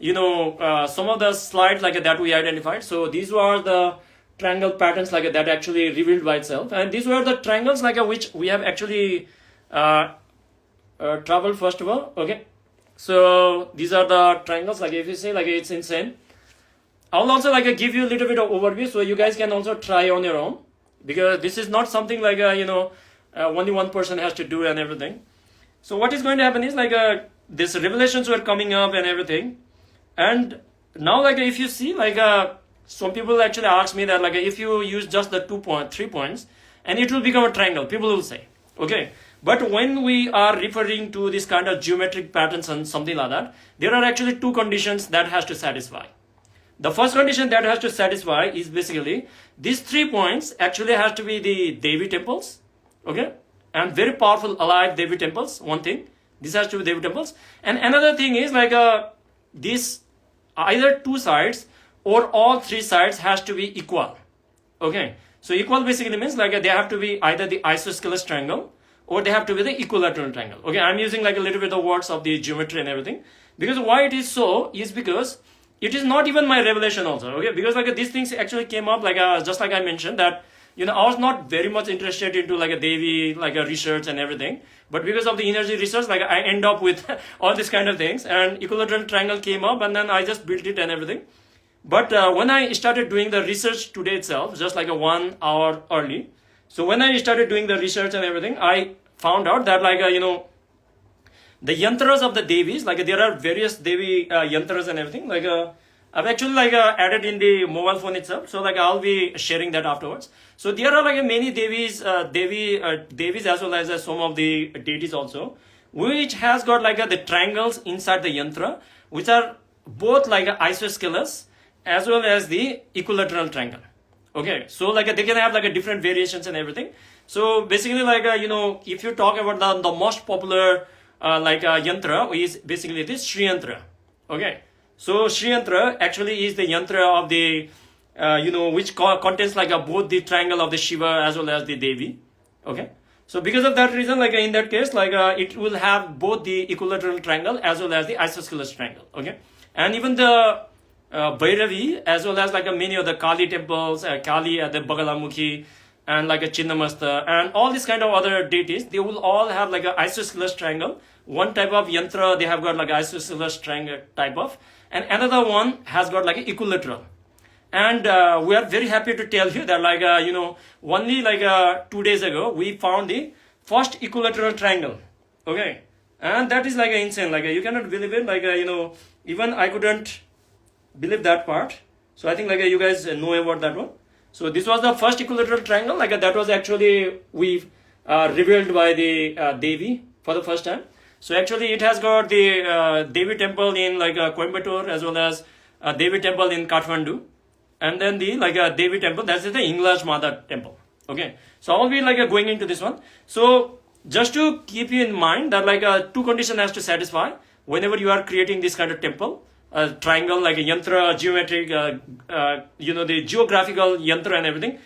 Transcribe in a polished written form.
some of the slides like that we identified. So these were the triangle patterns like that actually revealed by itself, and these were the triangles like which we have actually traveled first of all. Okay, so these are the triangles. Like if you say like it's insane, I'll also like give you a little bit of overview so you guys can also try on your own, because this is not something like only one person has to do and everything. So what is going to happen is like these revelations were coming up and everything, and now like if you see like some people actually ask me that like if you use just the 3 points and it will become a triangle, people will say, okay. But when we are referring to this kind of geometric patterns and something like that, there are actually 2 conditions that has to satisfy. The first condition that has to satisfy is basically these 3 points actually has to be the Devi temples, okay, and very powerful alive Devi temples. One thing, this has to be Devi temples, and another thing is like this either 2 sides or all 3 sides has to be equal, okay. So equal basically means like they have to be either the isosceles triangle or they have to be the equilateral triangle. Okay, I'm using like a little bit of words of the geometry and everything, because why it is so is because it is not even my revelation also, okay, because like these things actually came up like just like I mentioned that I was not very much interested into like a Devi like a research and everything, but because of the energy research like I end up with all these kind of things, and equilateral triangle came up and then I just built it and everything. But when I started doing the research today itself, just like 1 hour early, so when I started doing the research and everything, I found out that like the yantras of the Devis, like there are various Devi yantras and everything. Like I've actually like added in the mobile phone itself, so like I'll be sharing that afterwards. So there are like many Devis, Devis as well as some of the deities also, which has got like the triangles inside the yantra, which are both like isosceles as well as the equilateral triangle. Okay, so like they can have like a different variations and everything. So basically like if you talk about the most popular yantra is basically this Sri Yantra. Okay, so Sri Yantra actually is the yantra of the which contains like both the triangle of the Shiva as well as the Devi. Okay, so because of that reason, like in that case, like it will have both the equilateral triangle as well as the isosceles triangle. Okay, and even the Bhairavi as well as like many of the Kali temples, Kali at the Bagalamukhi, and like a Chinnamasta and all these kind of other deities, they will all have like a isosceles triangle. One type of yantra they have got like isosceles triangle type of, and another one has got like an equilateral. And we are very happy to tell you that like only like 2 days ago we found the first equilateral triangle. Okay, and that is like insane. Like you cannot believe it. Like even I couldn't believe that part. So I think like you guys know about that one. So this was the first equilateral triangle. Like that was actually we revealed by the Devi for the first time. So actually it has got the Devi temple in like Coimbatore as well as Devi temple in Kathmandu, and then the like Devi temple, that's the English Mother temple. Okay, so I'll be like going into this one. So just to keep you in mind that like 2 conditions has to satisfy whenever you are creating this kind of temple. Triangle like a yantra, geometric, the geographical yantra and everything.